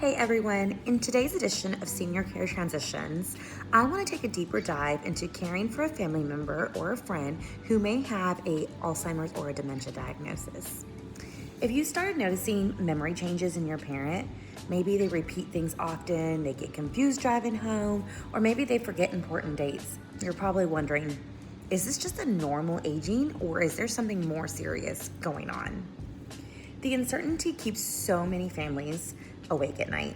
Hey everyone, in today's edition of Senior Care Transitions, I want to take a deeper dive into caring for a family member or a friend who may have a Alzheimer's or a dementia diagnosis. If you started noticing memory changes in your parent, maybe they repeat things often, they get confused driving home, or maybe they forget important dates, you're probably wondering, is this just a normal aging or is there something more serious going on? The uncertainty keeps so many families awake at night.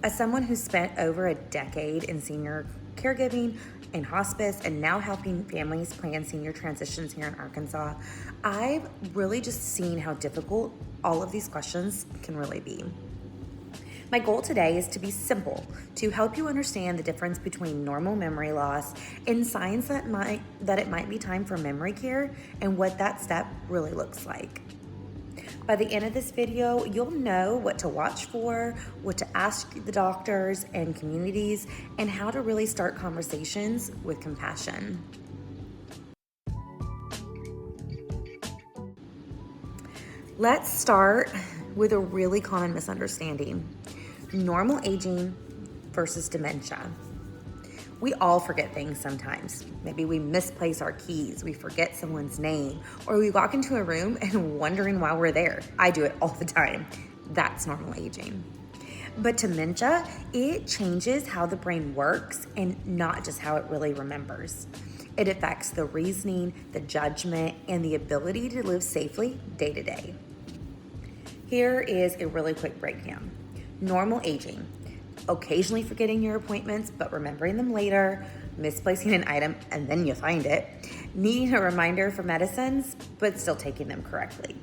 As someone who's spent over a decade in senior caregiving and hospice and now helping families plan senior transitions here in Arkansas, I've really just seen how difficult all of these questions can really be. My goal today is to be simple, to help you understand the difference between normal memory loss and signs that it might be time for memory care and what that step really looks like. By the end of this video, you'll know what to watch for, what to ask the doctors and communities, and how to really start conversations with compassion. Let's start with a really common misunderstanding: normal aging versus dementia. We all forget things sometimes. Maybe we misplace our keys, we forget someone's name, or we walk into a room and wondering why we're there. I do it all the time. That's normal aging. But dementia, it changes how the brain works and not just how it really remembers. It affects the reasoning, the judgment, and the ability to live safely day to day. Here is a really quick breakdown. Normal aging: occasionally forgetting your appointments but remembering them later, misplacing an item and then you find it, needing a reminder for medicines but still taking them correctly.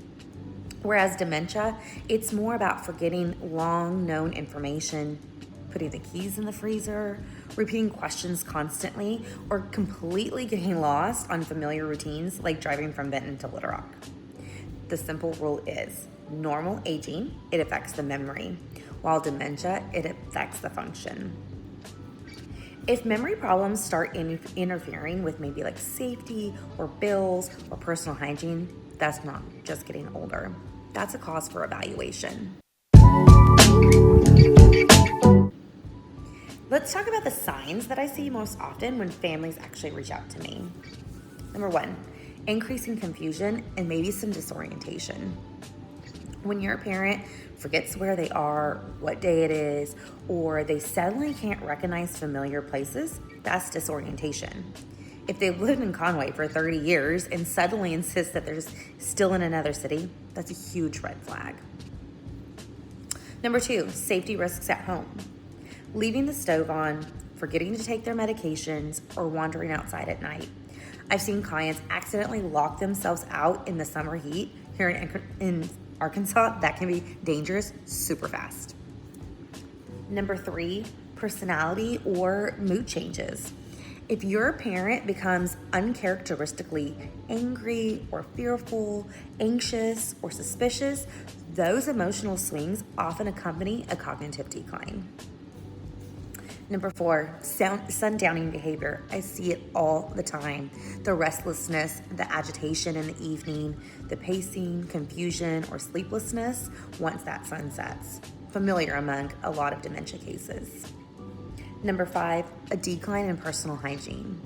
Whereas dementia, it's more about forgetting long known information, putting the keys in the freezer, repeating questions constantly, or completely getting lost on familiar routines like driving from Benton to Little Rock. The simple rule is, normal aging, it affects the memory, while dementia, it affects the function. If memory problems start interfering with maybe like safety or bills or personal hygiene, that's not just getting older. That's a cause for evaluation. Let's talk about the signs that I see most often when families actually reach out to me. Number one, increasing confusion and maybe some disorientation. When your parent forgets where they are, what day it is, or they suddenly can't recognize familiar places, that's disorientation. If they've lived in Conway for 30 years and suddenly insist that they're still in another city, that's a huge red flag. Number two, safety risks at home. Leaving the stove on, forgetting to take their medications, or wandering outside at night. I've seen clients accidentally lock themselves out in the summer heat here in Arkansas. That can be dangerous super fast. Number three, personality or mood changes. If your parent becomes uncharacteristically angry or fearful, anxious or suspicious, those emotional swings often accompany a cognitive decline. Number four, sundowning behavior. I see it all the time. The restlessness, the agitation in the evening, the pacing, confusion, or sleeplessness once that sun sets. Familiar among a lot of dementia cases. Number five, a decline in personal hygiene.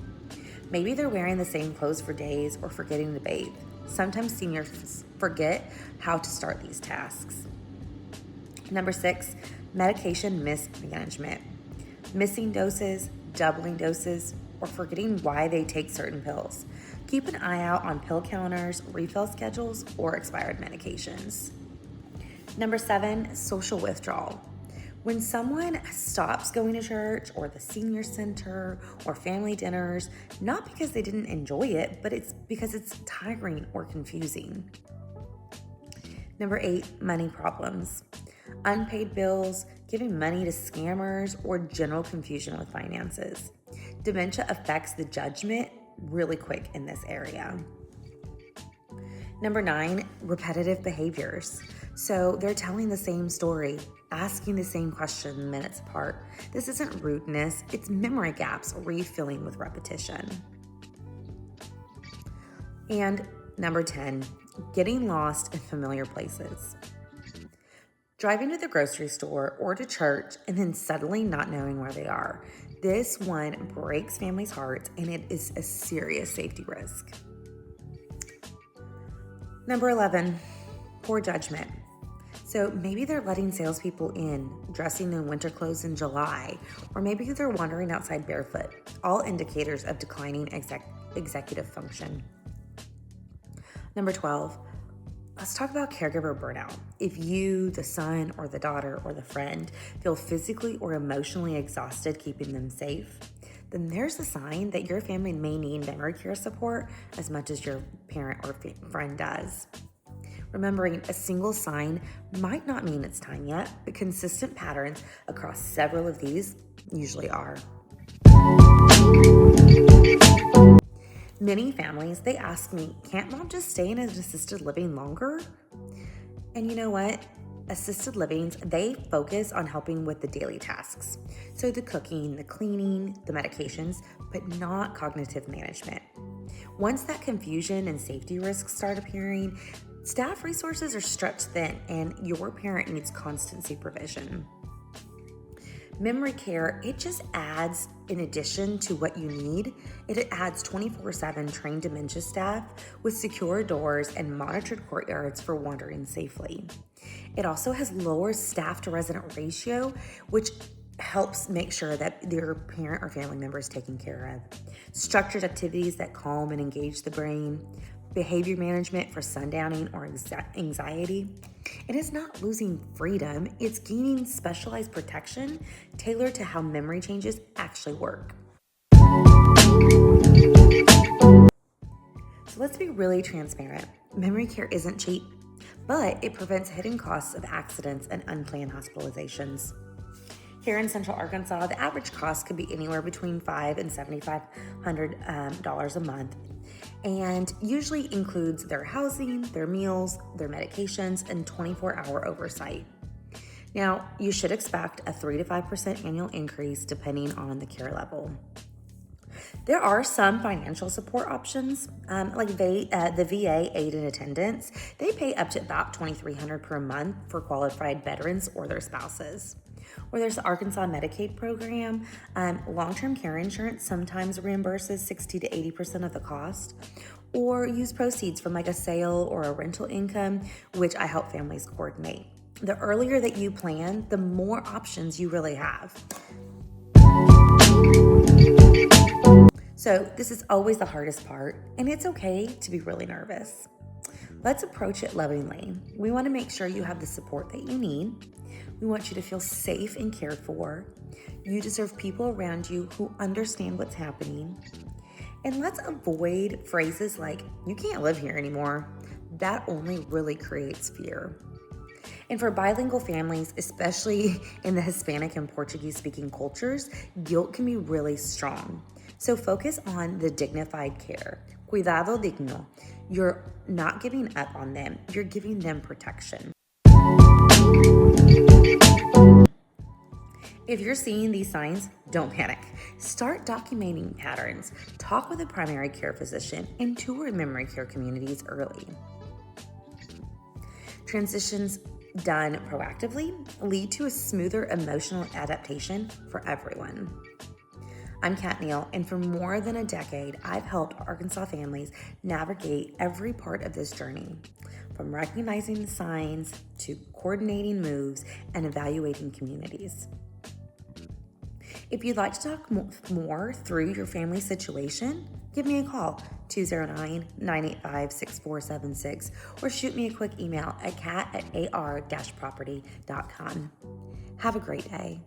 Maybe they're wearing the same clothes for days or forgetting to bathe. Sometimes seniors forget how to start these tasks. Number six, medication mismanagement. Missing doses, doubling doses, or forgetting why they take certain pills. Keep an eye out on pill counters, refill schedules, or expired medications. Number seven, social withdrawal. When someone stops going to church or the senior center or family dinners, not because they didn't enjoy it, but it's because it's tiring or confusing. Number eight, money problems. Unpaid bills, giving money to scammers, or general confusion with finances. Dementia affects the judgment really quick in this area. Number nine, repetitive behaviors. So they're telling the same story, asking the same question minutes apart. This isn't rudeness, it's memory gaps refilling with repetition. And number 10, getting lost in familiar places. Driving to the grocery store or to church and then suddenly not knowing where they are. This one breaks families' hearts, and it is a serious safety risk. Number 11, poor judgment. So maybe they're letting salespeople in, dressing in winter clothes in July, or maybe they're wandering outside barefoot, all indicators of declining executive function. Number 12, let's talk about caregiver burnout. If you, the son or the daughter or the friend, feel physically or emotionally exhausted keeping them safe, then there's a sign that your family may need memory care support as much as your parent or friend does. Remembering a single sign might not mean it's time yet, but consistent patterns across several of these usually are. Many families, they ask me, can't mom just stay in an assisted living longer? And you know what? Assisted livings, they focus on helping with the daily tasks. So the cooking, the cleaning, the medications, but not cognitive management. Once that confusion and safety risks start appearing, staff resources are stretched thin and your parent needs constant supervision. Memory care, it just adds, in addition to what you need, it adds 24/7 trained dementia staff with secure doors and monitored courtyards for wandering safely. It also has lower staff to resident ratio, which helps make sure that your parent or family member is taken care of. Structured activities that calm and engage the brain, behavior management for sundowning or anxiety. It is not losing freedom, it's gaining specialized protection tailored to how memory changes actually work. So let's be really transparent. Memory care isn't cheap, but it prevents hidden costs of accidents and unplanned hospitalizations. Here in Central Arkansas, the average cost could be anywhere between $500 and $7,500 a month, and usually includes their housing, their meals, their medications, and 24-hour oversight. Now, you should expect a 3 to 5% annual increase depending on the care level. There are some financial support options, like the VA aid and attendance. They pay up to about $2,300 per month for qualified veterans or their spouses. Or there's the Arkansas Medicaid program. Long-term care insurance sometimes reimburses 60 to 80% of the cost, or use proceeds from like a sale or a rental income, which I help families coordinate. The earlier that you plan, the more options you really have. So this is always the hardest part, and it's okay to be really nervous. Let's approach it lovingly. We want to make sure you have the support that you need. We want you to feel safe and cared for. You deserve people around you who understand what's happening. And let's avoid phrases like, you can't live here anymore. That only really creates fear. And for bilingual families, especially in the Hispanic and Portuguese speaking cultures, guilt can be really strong. So focus on the dignified care. Cuidado digno. You're not giving up on them. You're giving them protection. If you're seeing these signs, don't panic. Start documenting patterns. Talk with a primary care physician and tour memory care communities early. Transitions done proactively lead to a smoother emotional adaptation for everyone. I'm Cat Neal, and for more than a decade, I've helped Arkansas families navigate every part of this journey, from recognizing the signs to coordinating moves and evaluating communities. If you'd like to talk more through your family situation, give me a call, 209-985-6476, or shoot me a quick email at cat@ar-property.com. Have a great day.